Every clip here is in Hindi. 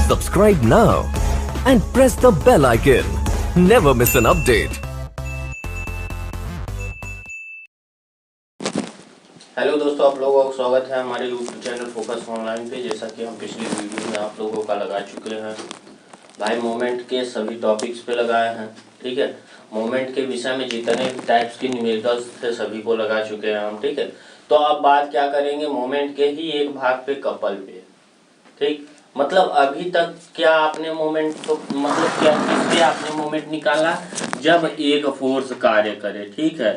Subscribe now and press the bell icon. Never miss an update. Hello दोस्तों, आप लोगों का स्वागत है हमारे यूट्यूब चैनल फोकस ऑनलाइन पे। जैसा कि हम पिछली वीडियो में आप लोगों का लगा चुके हैं भाई, मोमेंट के सभी टॉपिक्स पे लगाए हैं। ठीक है, मोमेंट के विषय में जितने भी टाइप्स के न्यूमेरिकल्स थे सभी को लगा चुके हैं हम। ठीक है, तो अब बात क्या करेंगे, मोमेंट के ही एक भाग पे, कपल पे। ठीक, मतलब अभी तक क्या आपने मोमेंट को, मतलब क्या किस पे आपने मोमेंट निकाला, जब एक फोर्स कार्य करे। ठीक है,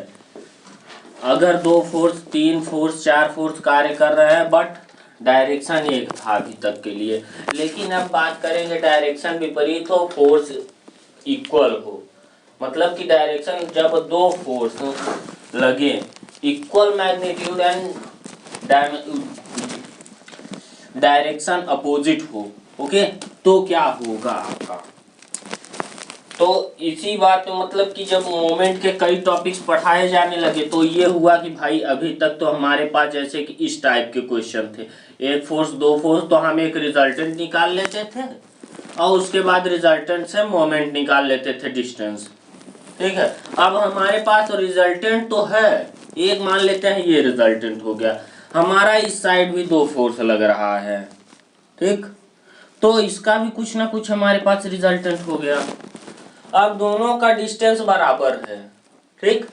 अगर 2 फोर्स, 3 फोर्स, 4 फोर्स कार्य कर रहे हैं बट डायरेक्शन एक था अभी तक के लिए। लेकिन अब बात करेंगे डायरेक्शन विपरीत हो, फोर्स इक्वल हो, मतलब कि डायरेक्शन जब 2 फोर्स लगे, equal magnitude and direction opposite हो। ओके, तो क्या होगा आपका। तो इसी बात में मतलब कि जब मोमेंट के कई टॉपिक्स पढ़ाए जाने लगे तो ये हुआ कि भाई अभी तक तो हमारे पास जैसे कि इस टाइप के क्वेश्चन थे, एक फोर्स, 2 फोर्स, तो हम एक रिजल्टेंट निकाल लेते थे और उसके बाद रिजल्टेंट से मोमेंट निकाल लेते थे, डिस्टेंस। ठीक है, अब हमारे पास रिजल्टेंट तो है, एक मान लेते हैं ये रिजल्टेंट हो गया हमारा, इस साइड भी 2 फोर्स लग रहा है। ठीक, तो इसका भी कुछ ना कुछ हमारे पास रिजल्टेंट हो गया। अब दोनों का डिस्टेंस बराबर है। ठीक,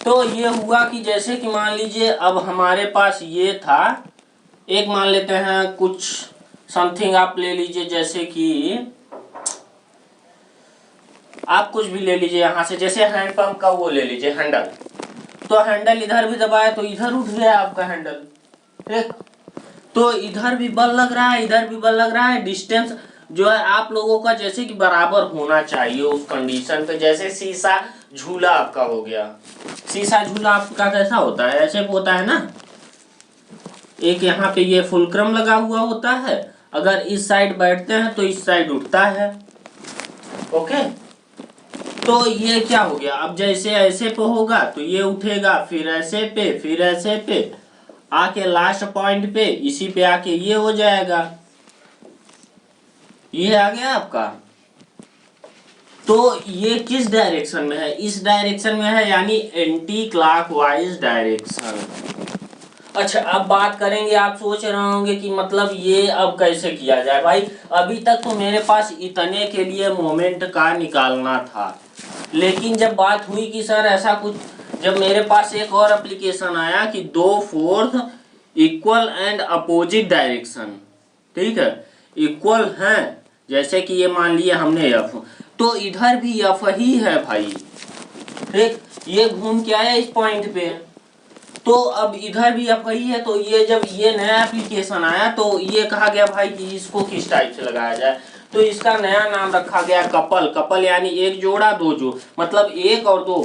तो ये हुआ कि जैसे कि मान लीजिए अब हमारे पास ये था, एक मान लेते हैं कुछ समथिंग आप ले लीजिए, जैसे कि आप कुछ भी ले लीजिए यहाँ से, जैसे हैंड पंप का वो ले लीजिए हैंडल, तो हैंडल इधर भी दबाए तो इधर उठ गया आपका हैंडल। ठीक, तो इधर भी बल लग रहा है, इधर भी बल लग रहा है, डिस्टेंस जो है आप लोगों का जैसे कि बराबर होना चाहिए उस कंडीशन पे। जैसे शीशा झूला आपका हो गया, शीशा झूला आपका कैसा होता है, ऐसे होता है ना, एक यहाँ पे ये फुलक्रम लगा हुआ होता है, अगर इस साइड बैठते हैं तो इस साइड उठता है। ओके, तो ये क्या हो गया, अब जैसे ऐसे पे होगा तो ये उठेगा, फिर ऐसे पे, फिर ऐसे पे, आके लास्ट पॉइंट पे इसी पे आके ये हो जाएगा, ये आ गया आपका। तो ये किस डायरेक्शन में है, इस डायरेक्शन में है, यानी एंटी क्लॉकवाइज डायरेक्शन। अच्छा, अब बात करेंगे, आप सोच रहे होंगे कि मतलब ये अब कैसे किया जाए भाई, अभी तक तो मेरे पास इतने के लिए मोमेंट का निकालना था। लेकिन जब बात हुई कि सर ऐसा कुछ, जब मेरे पास एक और एप्लीकेशन आया कि 2 force equal and opposite direction. ठीक है, इक्वल है, जैसे कि ये मान लिया हमने एफ, तो इधर भी एफ ही है भाई। ठीक, ये घूम के आया इस पॉइंट पे, तो अब इधर भी एफ ही है। तो ये जब ये नया एप्लीकेशन आया तो ये कहा गया भाई कि इसको किस टाइप से लगाया जाए, तो इसका नया नाम रखा गया कपल। कपल यानी एक जोड़ा, 2 जोड़, मतलब 1 और 2,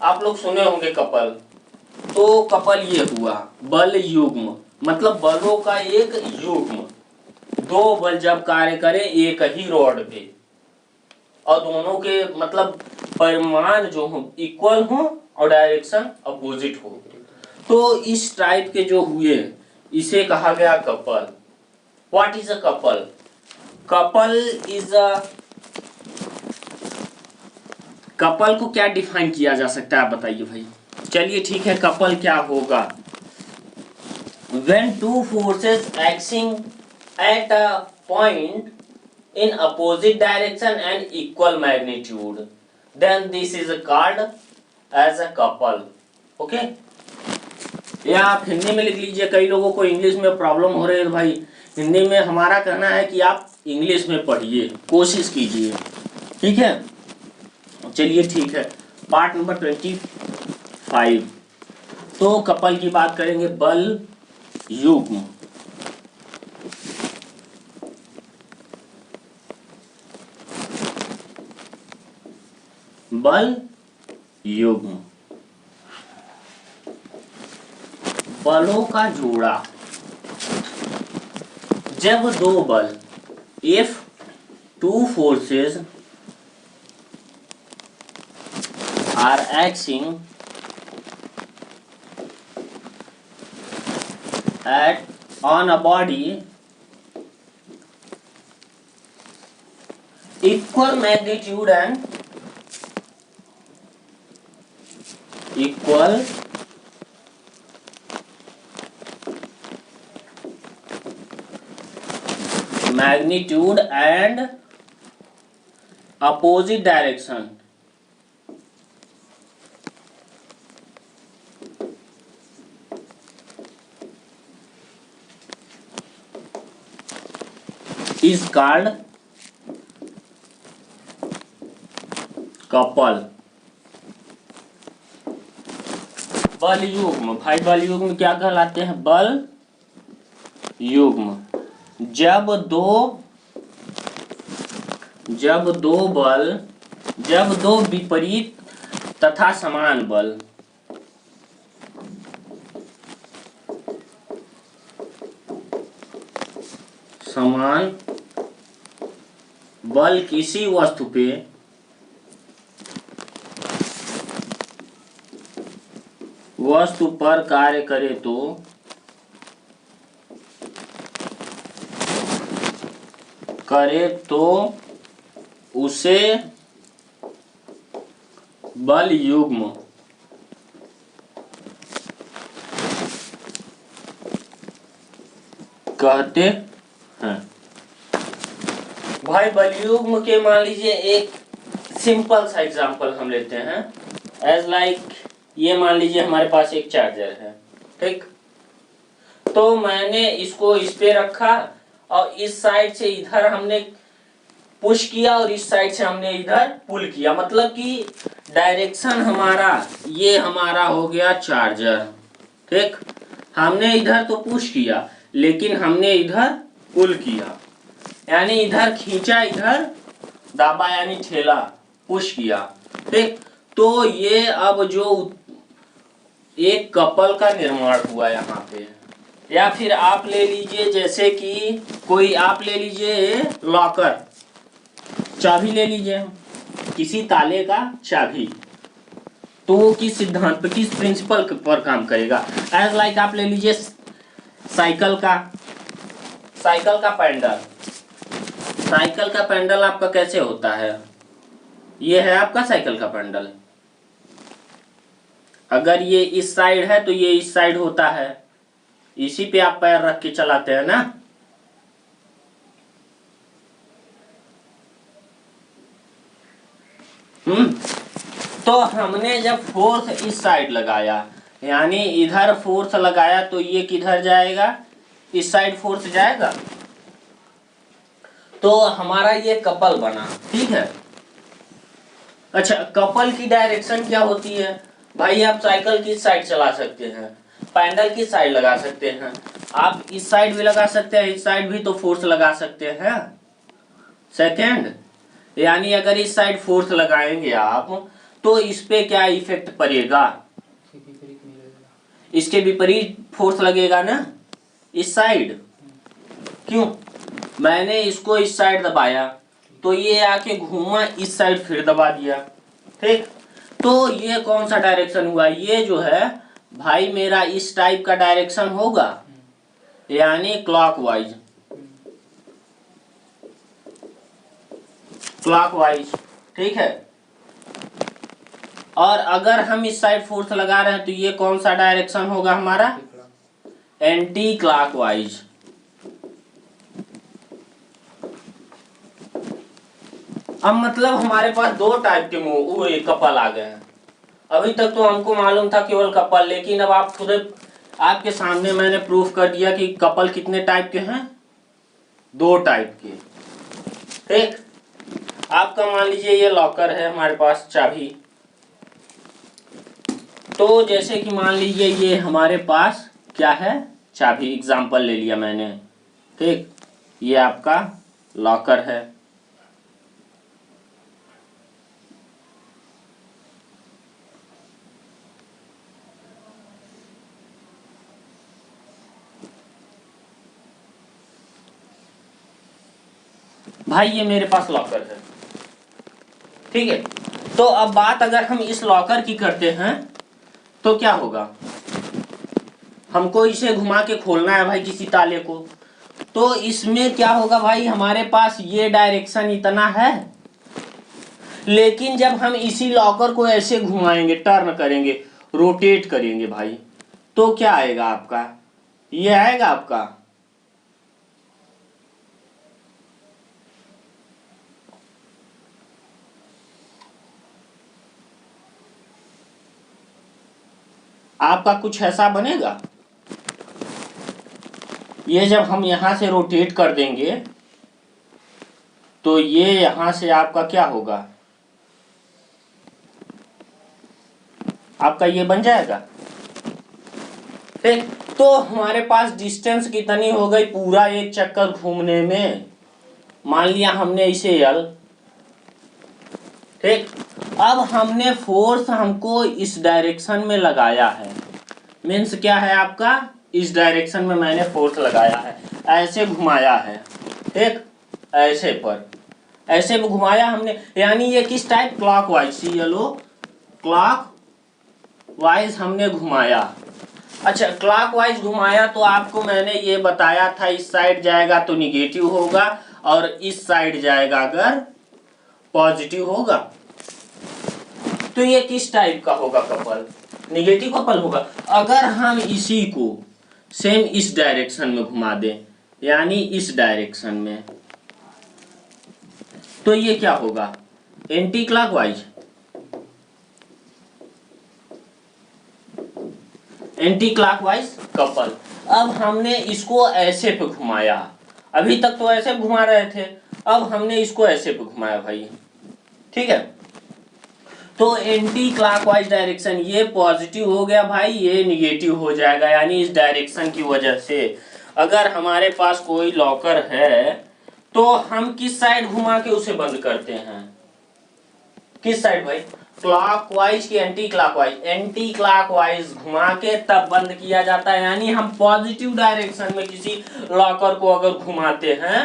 आप लोग सुने होंगे कपल। तो कपल ये हुआ बल युग्म, मतलब बलों का एक युग्म, 2 बल जब कार्य करें एक ही रॉड पे और दोनों के मतलब परिमाण जो हो इक्वल हो और डायरेक्शन अपोजिट हो, तो इस टाइप के जो हुए इसे कहा गया couple. What is a couple, couple is a, couple को क्या डिफाइन किया जा सकता है आप बताइए भाई। चलिए ठीक है, कपल क्या होगा, when 2 forces acting at a point in opposite direction and equal magnitude, then this is called as a couple. okay, या आप हिंदी में लिख लीजिए, कई लोगों को इंग्लिश में प्रॉब्लम हो रही है भाई, हिंदी में हमारा कहना है कि आप इंग्लिश में पढ़िए, कोशिश कीजिए। ठीक है, चलिए ठीक है, पार्ट नंबर 25, तो कपल की बात करेंगे, बल युग्म। बल युग्म, बलों का जोड़ा, जब 2 बल, if 2 forces are acting on a body equal magnitude and equal magnitude and opposite direction is called couple। बल युग्म, भाई बल युग्म क्या कहलाते हैं? बल युग्म। जब दो विपरीत तथा समान बल किसी वस्तु पर कार्य करे तो उसे बल युग्म कहते हैं। भाई बल युग्म के मान लीजिए एक सिंपल सा एग्जांपल हम लेते हैं। एज लाइक ये मान लीजिए हमारे पास एक चार्जर है, ठीक। तो मैंने इसको इस पे रखा और इस साइड से इधर हमने पुश किया और इस साइड से हमने इधर पुल किया, मतलब कि डायरेक्शन हमारा हो गया चार्जर, ठीक। हमने इधर तो पुश किया लेकिन हमने इधर पुल किया, यानी इधर खींचा इधर दाबा यानी ठेला, पुश किया, ठीक। तो ये अब जो एक कपल का निर्माण हुआ यहाँ पे। या फिर आप ले लीजिए जैसे कि कोई आप ले लीजिए लॉकर, चाबी ले लीजिए किसी ताले का चाबी, तो वो किस सिद्धांत पे किस प्रिंसिपल पर काम करेगा? एज लाइक आप ले लीजिए साइकिल का पैडल आपका कैसे होता है? ये है आपका साइकिल का पैडल। अगर ये इस साइड है तो ये इस साइड होता है, इसी पे आप पैर रख के चलाते हैं ना। तो हमने जब फोर्स इस साइड लगाया, यानी इधर फोर्स लगाया, तो ये किधर जाएगा? इस साइड फोर्स जाएगा, तो हमारा ये कपल बना, ठीक है। अच्छा, कपल की डायरेक्शन क्या होती है? भाई आप साइकिल किस साइड चला सकते हैं, पैडल किस साइड लगा सकते हैं, आप इस साइड भी लगा सकते हैं, इस साइड भी तो फोर्स लगा सकते हैं। सेकंड, यानी अगर इस साइड फोर्स लगाएंगे आप तो इस पे क्या इफेक्ट पड़ेगा? इसके विपरीत फोर्स लगेगा ना इस साइड। क्यों? मैंने इसको इस साइड दबाया तो ये आके घूमा इस साइड, फिर दबा दिया, ठीक। तो ये कौन सा डायरेक्शन हुआ? ये जो है भाई मेरा इस टाइप का डायरेक्शन होगा, यानी क्लॉकवाइज, ठीक है। और अगर हम इस साइड फोर्स लगा रहे हैं तो ये कौन सा डायरेक्शन होगा हमारा? Anti clockwise. अब मतलब हमारे पास दो टाइप के कपल आ गए हैं। अभी तक तो हमको मालूम था केवल कपल, लेकिन अब आप खुद आपके सामने मैंने प्रूफ कर दिया कि कपल कितने टाइप के हैं, दो टाइप के, ठीक। आपका मान लीजिए ये लॉकर है हमारे पास, चाबी। तो जैसे कि मान लीजिए ये हमारे पास क्या है, चाबी, एग्जांपल ले लिया मैंने, ठीक। ये आपका लॉकर है। भाई ये मेरे पास लॉकर है, ठीक है। तो अब बात अगर हम इस लॉकर की करते हैं तो क्या होगा? हमको इसे घुमा के खोलना है भाई किसी ताले को, तो इसमें क्या होगा भाई, हमारे पास ये डायरेक्शन इतना है, लेकिन जब हम इसी लॉकर को ऐसे घुमाएंगे, टर्न करेंगे, रोटेट करेंगे भाई, तो क्या आएगा आपका, ये आएगा आपका, आपका कुछ ऐसा बनेगा। ये जब हम यहां से रोटेट कर देंगे तो ये यहां से आपका क्या होगा, आपका ये बन जाएगा। ठीक, तो हमारे पास डिस्टेंस कितनी हो गई पूरा एक चक्कर घूमने में, मान लिया हमने इसे L। ठीक, अब हमने फोर्स हमको इस डायरेक्शन में लगाया है, मीन्स क्या है आपका, इस डायरेक्शन में मैंने फोर्स लगाया है, ऐसे घुमाया है। ठीक, ऐसे पर ऐसे में घुमाया हमने, यानी ये किस टाइप, क्लॉकवाइज, क्लॉक वाइज हमने घुमाया। अच्छा, क्लॉकवाइज घुमाया तो आपको मैंने ये बताया था, इस साइड जाएगा तो निगेटिव होगा और इस साइड जाएगा अगर पॉजिटिव होगा। तो ये किस टाइप का होगा कपल, निगेटिव कपल होगा। अगर हम इसी को सेम इस डायरेक्शन में घुमा दें, यानी इस डायरेक्शन में, तो ये क्या होगा, anti clockwise, anti clockwise couple. अब हमने इसको ऐसे पे घुमाया, अभी तक तो ऐसे घुमा रहे थे, अब हमने इसको ऐसे पे घुमाया भाई। ठीक है, तो एंटी क्लॉकवाइज डायरेक्शन, ये पॉजिटिव हो गया भाई, ये निगेटिव हो जाएगा, यानी इस डायरेक्शन की वजह से अगर हमारे पास कोई लॉकर है तो हम किस साइड घुमा के उसे बंद करते हैं, किस साइड भाई, क्लॉकवाइज की एंटी क्लॉकवाइज, एंटी क्लॉकवाइज घुमा के तब बंद किया जाता है। यानी हम पॉजिटिव डायरेक्शन में किसी लॉकर को अगर घुमाते हैं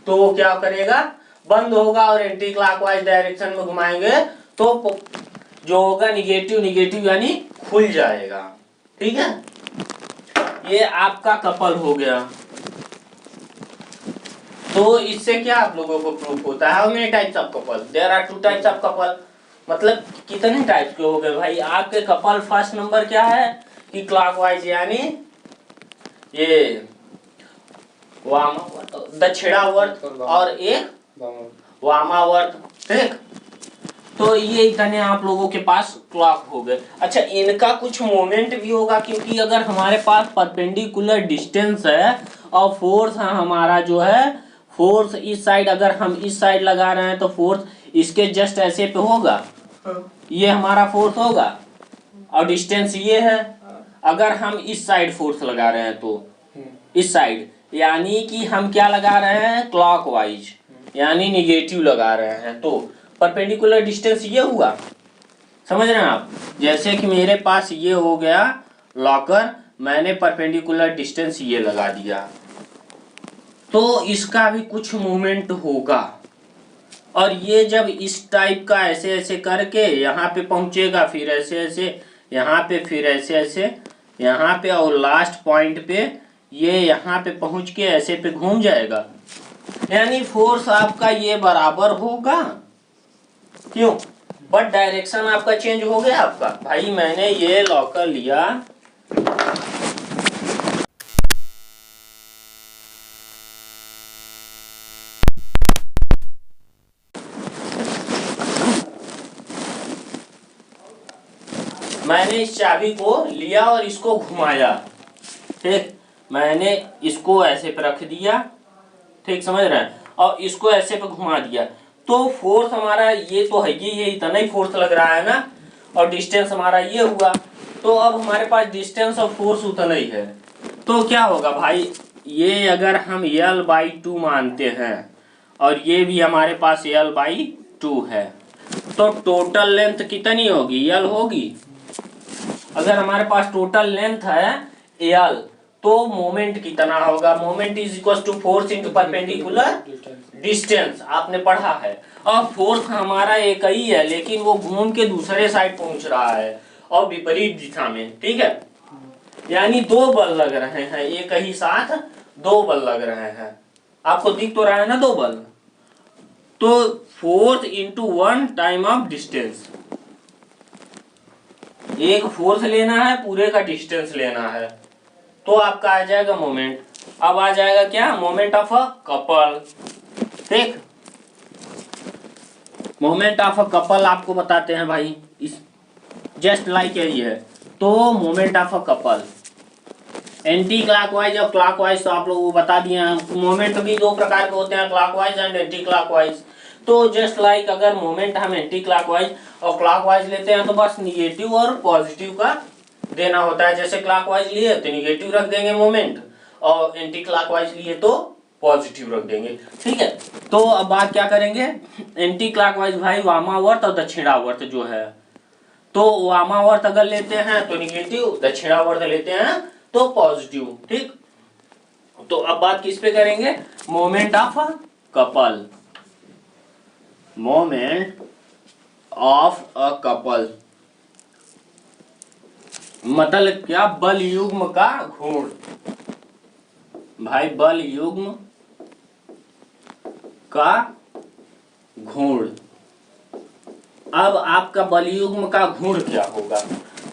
तो वो क्या करेगा, बंद होगा, और एंटी क्लॉकवाइज डायरेक्शन में घुमाएंगे तो जो होगा निगेटिव, निगेटिव यानी खुल जाएगा। ठीक है, ये आपका कपल हो गया। तो इससे क्या आप लोगों को प्रूफ होता है, how many types of couple, there are 2 types of couple, मतलब कितने टाइप्स के हो गए भाई आपके कपल। फर्स्ट नंबर क्या है कि क्लॉकवाइज, यानी ये दक्षिणावर्त और एक वामावर्त। ठीक, तो ये इतने आप लोगों के पास क्लॉक हो गए। अच्छा, इनका कुछ मोमेंट भी होगा, क्योंकि अगर हमारे पास परपेंडिकुलर डिस्टेंस है और फोर्स हमारा जो है, फोर्स इस साइड, अगर हम इस साइड लगा रहे हैं तो फोर्स इसके जस्ट ऐसे पे होगा, ये हमारा फोर्स होगा, और डिस्टेंस ये है। अगर हम इस साइड फोर्स लगा रहे हैं तो इस साइड, यानी कि हम क्या लगा रहे हैं, क्लॉकवाइज, यानी निगेटिव लगा रहे हैं, तो परपेंडिकुलर डिस्टेंस ये हुआ, समझ रहे हैं आप। जैसे कि मेरे पास ये हो गया लॉकर, मैंने परपेंडिकुलर डिस्टेंस ये लगा दिया, तो इसका भी कुछ मूवमेंट होगा, और ये जब इस टाइप का ऐसे ऐसे करके यहाँ पे पहुंचेगा, फिर ऐसे ऐसे यहाँ पे, फिर ऐसे ऐसे यहाँ पे, और लास्ट पॉइंट पे ये यहाँ पे पहुंच के ऐसे पे घूम जाएगा, यानी फोर्स आपका ये बराबर होगा। क्यों, बट डायरेक्शन आपका चेंज हो गया आपका। भाई मैंने ये लॉकर लिया, मैंने इस चाबी को लिया और इसको घुमाया। ठीक, मैंने इसको ऐसे पे रख दिया, ठीक समझ रहे हैं, और इसको ऐसे पे घुमा दिया, तो फोर्स हमारा ये तो है, ये इतना ही फोर्स लग रहा है ना, और डिस्टेंस हमारा ये हुआ, तो अब हमारे पास डिस्टेंस और फोर्स उतना ही है। तो क्या होगा भाई, ये अगर हम L/2 मानते हैं और ये भी हमारे पास L/2 है, तो टोटल लेंथ कितनी होगी, L होगी। अगर हमारे पास टोटल लेंथ है L, तो मोमेंट कितना होगा, moment is equal to force into perpendicular distance, आपने पढ़ा है। और फोर्स हमारा एक ही है, लेकिन वो घूम के दूसरे साइड पहुंच रहा है और विपरीत दिशा में। ठीक है, यानी 2 बल लग रहे हैं एक ही साथ, दो बल लग रहे हैं, आपको दिख तो रहा है ना दो बल, तो force into one time of distance, एक फोर्स लेना है, पूरे का डिस्टेंस लेना है, तो आपका आ जाएगा मोमेंट। अब आ जाएगा क्या, मोमेंट ऑफ अ कपल। ठीक, मोमेंट ऑफ अ कपल आपको बताते हैं भाई, इस जस्ट लाइक यही है। तो moment of a couple anti clockwise और क्लॉकवाइज तो आप लोगों को बता दिए हैं। मोमेंट भी दो प्रकार के होते हैं, क्लॉकवाइज एंड एंटी क्लॉकवाइज। तो जस्ट लाइक अगर मोमेंट हम एंटी क्लॉकवाइज और क्लॉकवाइज लेते हैं तो बस निगेटिव और पॉजिटिव का देना होता है। जैसे क्लॉकवाइज लिए तो निगेटिव रख देंगे मोमेंट, और एंटी क्लॉकवाइज लिए तो पॉजिटिव रख देंगे। ठीक है, तो अब बात क्या करेंगे, एंटी क्लॉकवाइज भाई वामावर्त और दक्षिणावर्त जो है, तो वामावर्त अगर लेते हैं तो निगेटिव, दक्षिणावर्त लेते हैं तो पॉजिटिव। ठीक, तो अब बात किस पे करेंगे, moment of a couple. Moment of a couple मतलब क्या, बल युग्म का घूर्ण भाई, बल युग्म का घूर्ण। अब आपका बल युग्म का घूर्ण क्या होगा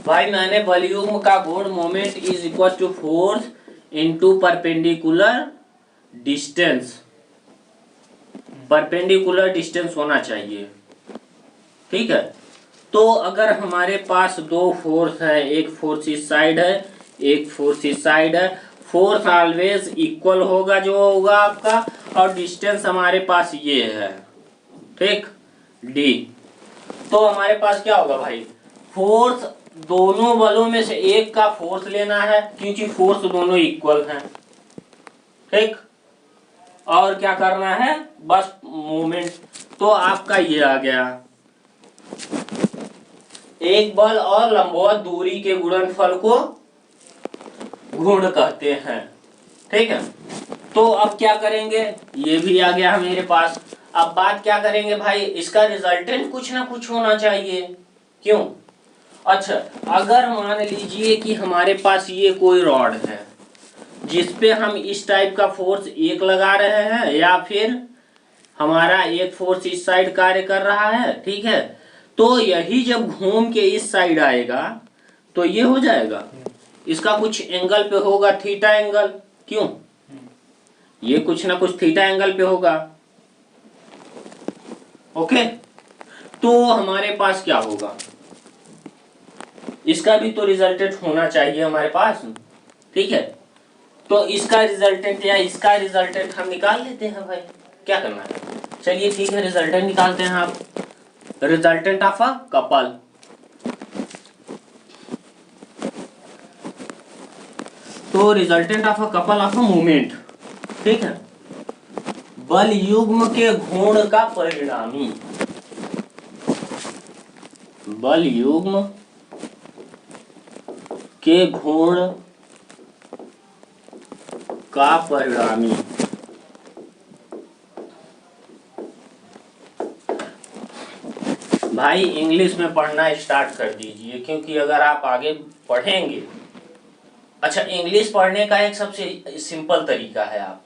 भाई, मैंने बल युग्म का घूर्ण moment is equal to force into perpendicular distance, perpendicular distance होना चाहिए। ठीक है, तो अगर हमारे पास दो फोर्स है, एक फोर्स इस साइड है, एक फोर्स इस साइड है, फोर्स ऑलवेज इक्वल होगा जो होगा आपका, और डिस्टेंस हमारे पास ये है। ठीक, डी। तो हमारे पास क्या होगा भाई, फोर्स दोनों बलों में से एक का फोर्स लेना है, क्योंकि फोर्स दोनों इक्वल हैं। ठीक, और क्या करना है, बस मोमेंट। तो आपका ये आ गया, एक बल और लंबवत दूरी के गुणनफल को घूर्ण कहते हैं। ठीक है, तो अब क्या करेंगे, ये भी आ गया मेरे पास। अब बात क्या करेंगे भाई, इसका रिजल्टेंट कुछ ना कुछ होना चाहिए, क्यों। अच्छा, अगर मान लीजिए कि हमारे पास ये कोई रॉड है जिसपे हम इस टाइप का फोर्स एक लगा रहे हैं, या फिर हमारा एक फोर्स इस साइड कार्य कर रहा है, ठीक है, तो यही जब घूम के इस साइड आएगा तो ये हो जाएगा, इसका कुछ एंगल पे होगा, थीटा एंगल, क्यों, ये कुछ ना कुछ थीटा एंगल पे होगा। ओके, तो हमारे पास क्या होगा, इसका भी तो रिजल्टेंट होना चाहिए हमारे पास। ठीक है, तो इसका रिजल्टेंट या इसका रिजल्टेंट हम निकाल लेते हैं भाई, क्या करना है, चलिए ठीक है, रिजल्टेंट निकालते हैं। आप रिजल्टेंट ऑफ अ कपल, तो resultant of a couple of a moment. ठीक है, बल युग्म के घूर्ण का परिणामी, बल युग्म के घूर्ण का परिणामी। भाई इंग्लिश में पढ़ना स्टार्ट कर दीजिए, क्योंकि अगर आप आगे पढ़ेंगे, अच्छा इंग्लिश पढ़ने का एक सबसे सिंपल तरीका है, आप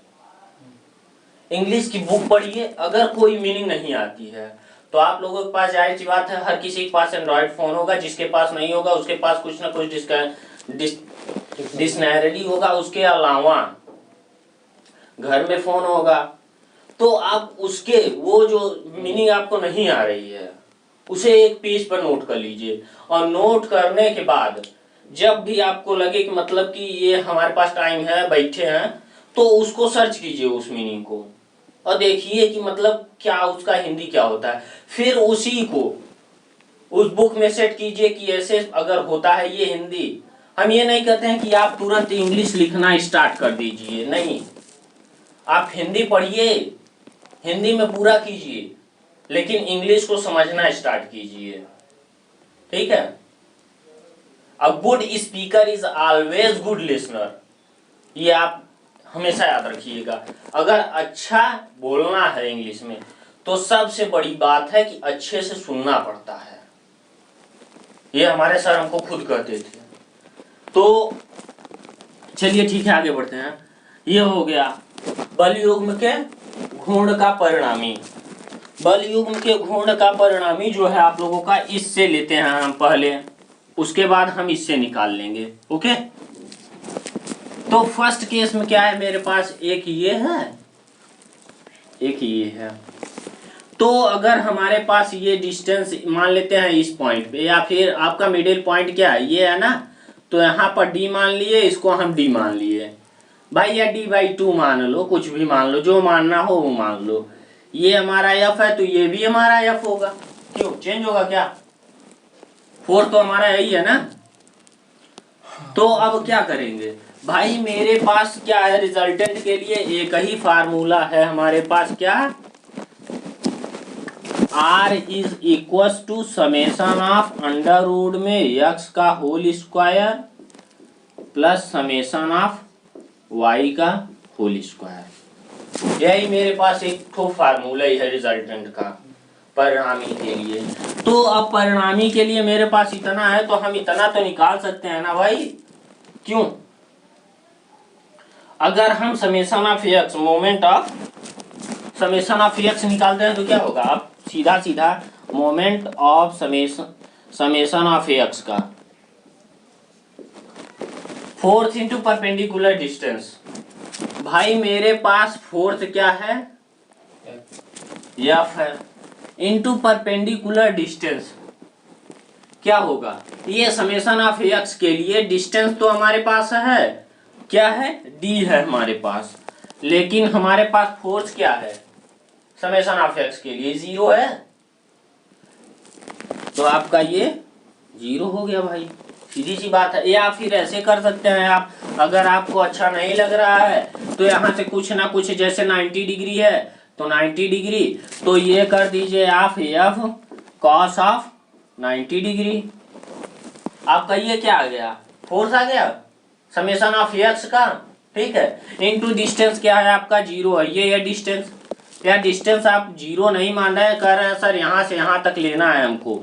इंग्लिश की बुक पढ़िए। अगर कोई मीनिंग नहीं आती है तो आप लोगों के पास, जाहिर सी बात है, हर किसी के पास एंड्रॉइड फोन होगा, जिसके पास नहीं होगा उसके पास कुछ ना कुछ डिक्शनरी होगा, उसके अलावा घर में फोन होगा। तो आप उसके वो जो मीनिंग आपको नहीं आ रही है उसे एक पेज पर नोट कर लीजिए, और नोट करने के बाद जब भी आपको लगे कि मतलब कि ये हमारे पास टाइम है, बैठे हैं, तो उसको सर्च कीजिए उस मीनिंग को, और देखिए कि मतलब क्या उसका हिंदी क्या होता है, फिर उसी को उस बुक में सेट कीजिए कि ऐसे अगर होता है ये हिंदी। हम ये नहीं कहते हैं कि आप तुरंत इंग्लिश लिखना स्टार्ट कर दीजिए, नहीं, आप हिंदी पढ़िए, हिंदी में पूरा कीजिए, लेकिन इंग्लिश को समझना स्टार्ट कीजिए। ठीक है, a good speaker is always good listener, ये आप हमेशा याद रखिएगा। अगर अच्छा बोलना है इंग्लिश में तो सबसे बड़ी बात है कि अच्छे से सुनना पड़ता है, ये हमारे सर हमको खुद कहते थे। तो चलिए ठीक है, आगे बढ़ते हैं। ये हो गया बल युग्म के घूर्ण का परिणामी। बल युग्म के घूर्ण का परिणामी जो है आप लोगों का इससे लेते हैं हम पहले, उसके बाद हम इससे निकाल लेंगे। ओके, तो फर्स्ट केस में क्या है मेरे पास, एक ये है एक ये है। तो अगर हमारे पास ये डिस्टेंस मान लेते हैं इस पॉइंट पे, या फिर आपका मिडिल पॉइंट क्या है ये है ना, तो यहाँ पर d मान लिए, इसको हम d मान लिए भाई, या d/2 मान लो, कुछ भी मान लो, जो मानना हो वो मान लो। ये हमारा f है तो ये भी हमारा f होगा। क्यों चेंज होगा क्या? 4 तो हमारा यही है ना। तो अब क्या करेंगे भाई, मेरे पास क्या है, रिजल्टेंट के लिए एक ही फार्मूला है हमारे पास, क्या, R is equal to summation of under root में x का whole square plus summation of y का होल स्क्वायर। यही मेरे पास एक ठो फार्मूला ही है रिजल्टेंट का परिणामी के लिए। तो अब परिणामी के लिए मेरे पास इतना है तो हम इतना तो निकाल सकते हैं ना भाई। क्यों? अगर हम summation of x moment of summation of x निकालते हैं तो क्या होगा, आप सीधा सीधा moment of summation of x का फोर्थ इंटू परपेंडिकुलर डिस्टेंस। भाई मेरे पास फोर्थ क्या है, f है, इंटू परपेंडिकुलर डिस्टेंस क्या होगा, ये समेशन ऑफ x के लिए डिस्टेंस तो हमारे पास है, क्या है, d है हमारे पास, लेकिन हमारे पास फोर्स क्या है समेशन ऑफ x के लिए 0 है, तो आपका ये 0 हो गया भाई, सीधी सी बात है। या फिर ऐसे कर सकते हैं आप, अगर आपको अच्छा नहीं लग रहा है तो यहाँ से कुछ ना कुछ, जैसे 90 डिग्री है तो 90 डिग्री, तो ये कर दीजिए आप f cos ऑफ 90 डिग्री। आपका ये क्या आ गया, फोर्स आ गया समेशन ऑफ x का, ठीक है, इनटू डिस्टेंस क्या है आपका 0 है, ये डिस्टेंस, या डिस्टेंस आप 0 नहीं मान रहे हैं, कह रहे हैं सर यहाँ से यहाँ तक लेना है हमको,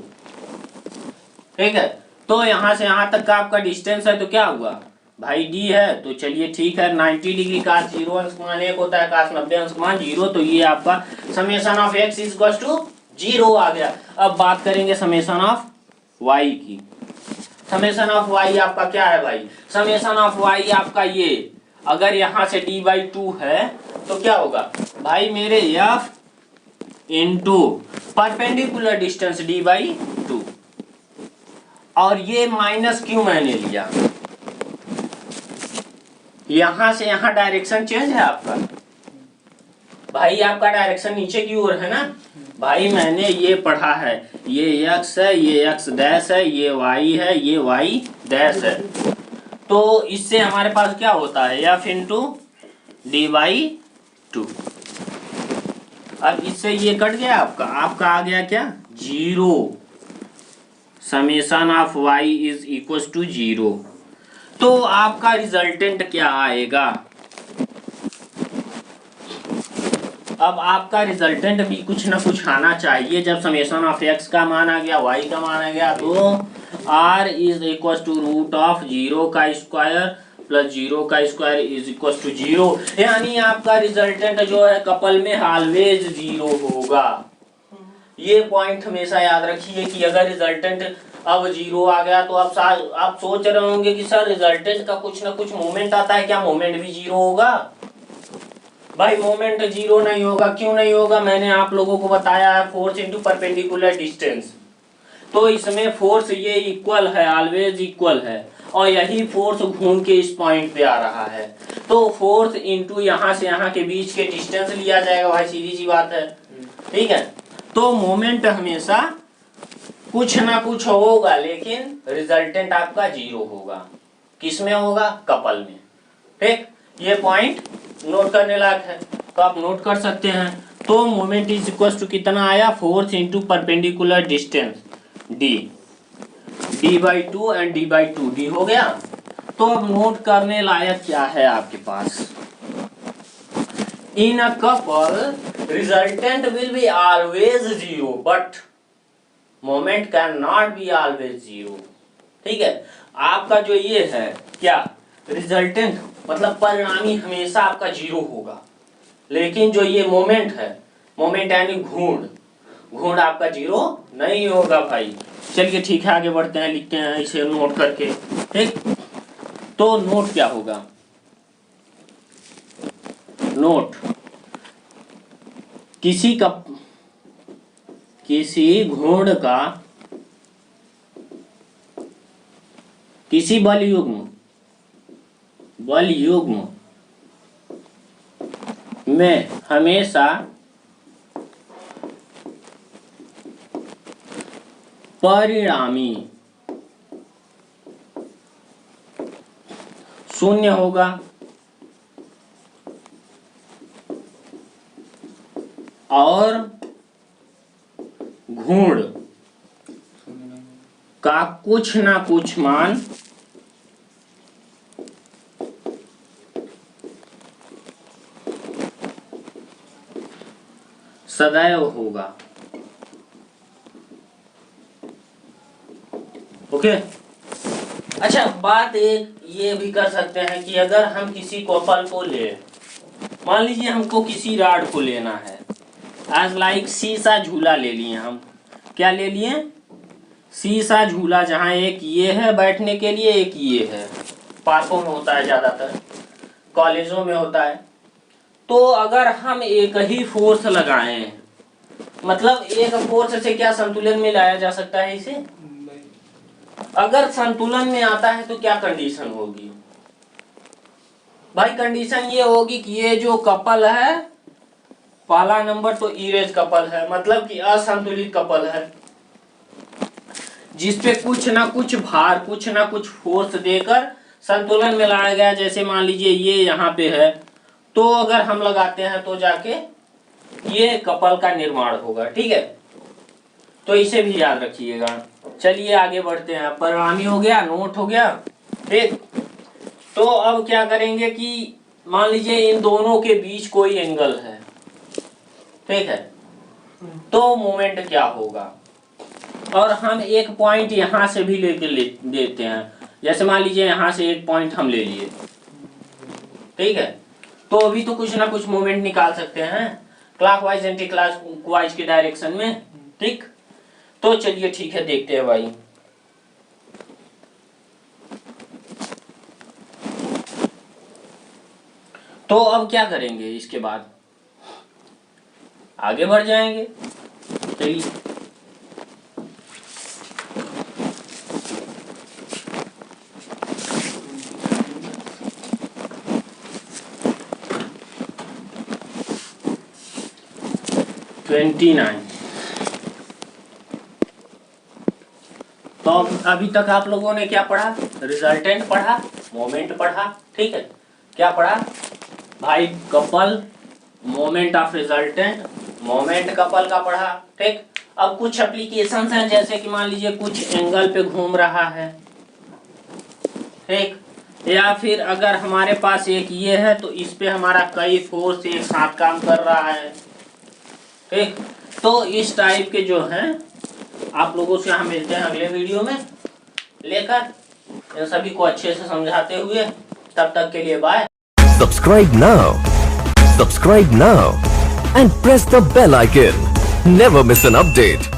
ठीक है, तो यहाँ से यहाँ तक का आपका डिस्टेंस है, तो क्या हुआ भाई d है, तो चलिए ठीक है, 90 डिग्री का 0 अंश मान 1 होता है, का 90 अंश मान 0, तो ये आपका summation of x is equal to 0 आ गया। अब बात करेंगे समेशन ऑफ y की। समेशन ऑफ y आपका क्या है भाई, समेशन ऑफ y आपका ये, अगर यहाँ से d/2 है तो क्या होगा भाई मेरे f into perpendicular distance d/2, और ये माइनस क्यों मैंने लिया, यहां से यहां डायरेक्शन चेंज है आपका भाई, आपका डायरेक्शन नीचे की ओर है ना भाई, मैंने ये पढ़ा है, ये x है, ये x डैश है, ये y है, ये y डैश है, तो इससे हमारे पास क्या होता है f इंटू d/2। अब इससे ये कट गया, आपका आ गया क्या 0, summation of y is equal to 0। तो आपका रिजल्टेंट क्या आएगा, अब आपका रिजल्टेंट भी कुछ ना कुछ आना चाहिए। जब समेशन ऑफ x का मान आ गया, y का मान आ गया, तो r is equal to root of 0 का स्क्वायर प्लस 0 का स्क्वायर इज इक्वल टू 0, यानी आपका रिजल्टेंट जो है कपल में ऑलवेज 0 होगा। ये पॉइंट हमेशा याद रखिए कि अगर रिजल्टेंट अब 0 आ गया तो आप सोच रहे होंगे कि सर रिजल्टेंट का कुछ ना कुछ मोमेंट आता है, क्या मोमेंट भी 0 होगा? भाई मोमेंट 0 नहीं होगा। क्यों नहीं होगा? मैंने आप लोगों को बताया है, फोर्स इंटू परपेंडिकुलर डिस्टेंस। तो इसमें फोर्स ये इक्वल है, ऑलवेज इक्वल है, और यही फोर्स घूम के इस पॉइंट पे आ रहा है। तो फोर्स इंटू यहाँ से यहाँ के बीच के डिस्टेंस लिया जाएगा भाई, सीधी सी बात है, ठीक है। तो मोमेंट हमेशा कुछ ना कुछ होगा, लेकिन रिजल्टेंट आपका 0 होगा। किसमें होगा? कपल में। ठीक, ये पॉइंट नोट करने लायक है, तो आप नोट कर सकते हैं। तो मोमेंट इज इक्वल टू कितना आया? Force into perpendicular distance d, d/2 and d/2, d हो गया। तो अब नोट करने लायक क्या है आपके पास? In a couple resultant will be always 0 but moment can not be always 0। ठीक है, आपका जो ये है क्या, रिजल्टेंट मतलब परिणामी हमेशा आपका 0 होगा, लेकिन जो ये मोमेंट है, मोमेंट यानी घूर्ण आपका 0 नहीं होगा भाई। चलिए ठीक है, आगे बढ़ते हैं, लिखते हैं इसे नोट करके। ठीक, तो नोट क्या होगा? नोट किसी घूर्ण का किसी बल युग्म में हमेशा परिणामी 0 होगा और घूर्ण का कुछ ना कुछ मान सदैव होगा। ओके, अच्छा बात एक ये भी कर सकते हैं कि अगर हम किसी कपल को ले, मान लीजिए हमको किसी राड को लेना है, आज लाइक शीशा झूला ले लिए हम। क्या ले लिए? शीशा झूला, जहाँ एक ये है बैठने के लिए, एक ये है। पार्कों में होता है, ज्यादातर कॉलेजों में होता है। तो अगर हम एक ही फोर्स लगाएं, मतलब एक फोर्स से क्या संतुलन में लाया जा सकता है इसे? अगर संतुलन में आता है तो क्या कंडीशन होगी भाई? कंडीशन ये होगी कि ये जो कपल है, पहला नंबर तो इरेज कपल है, मतलब कि असंतुलित कपल है, जिसपे कुछ ना कुछ भार, कुछ ना कुछ फोर्स देकर संतुलन में लाया गया। जैसे मान लीजिए ये यहाँ पे है, तो अगर हम लगाते हैं तो जाके ये कपल का निर्माण होगा। ठीक है, तो इसे भी याद रखिएगा। चलिए आगे बढ़ते हैं। परिणामी हो गया, नोट हो गया। ठीक, तो अब क्या करेंगे कि मान लीजिए इन दोनों के बीच कोई एंगल है, ठीक है, तो मोमेंट क्या होगा? और हम एक पॉइंट यहां से भी लेके देते हैं। जैसे मान लीजिए यहां से एक पॉइंट हम ले लिए, ठीक है, तो अभी तो कुछ ना कुछ मोमेंट निकाल सकते हैं क्लॉकवाइज एंटी क्लॉकवाइज के डायरेक्शन में। ठीक, तो चलिए ठीक है, देखते हैं भाई। तो अब क्या करेंगे? इसके बाद आगे बढ़ जाएंगे। चलिए, तो अभी तक आप लोगों ने क्या पढ़ा? रिजल्टेंट पढ़ा, मोमेंट पढ़ा। ठीक है, क्या पढ़ा भाई? Couple, moment of resultant, moment couple का पढ़ा। ठीक, अब कुछ एप्लीकेशंस हैं, जैसे कि मान लीजिए कुछ एंगल पे घूम रहा है, ठीक, या फिर अगर हमारे पास एक ये है तो इस पे हमारा कई फोर्स एक साथ काम कर रहा है। ठीक, तो इस टाइप के जो हैं आप लोगों से हम मिलते हैं अगले वीडियो में लेकर, इन सभी को अच्छे से समझाते हुए। तब तक के लिए bye. Subscribe now and press the bell icon. Never miss an update.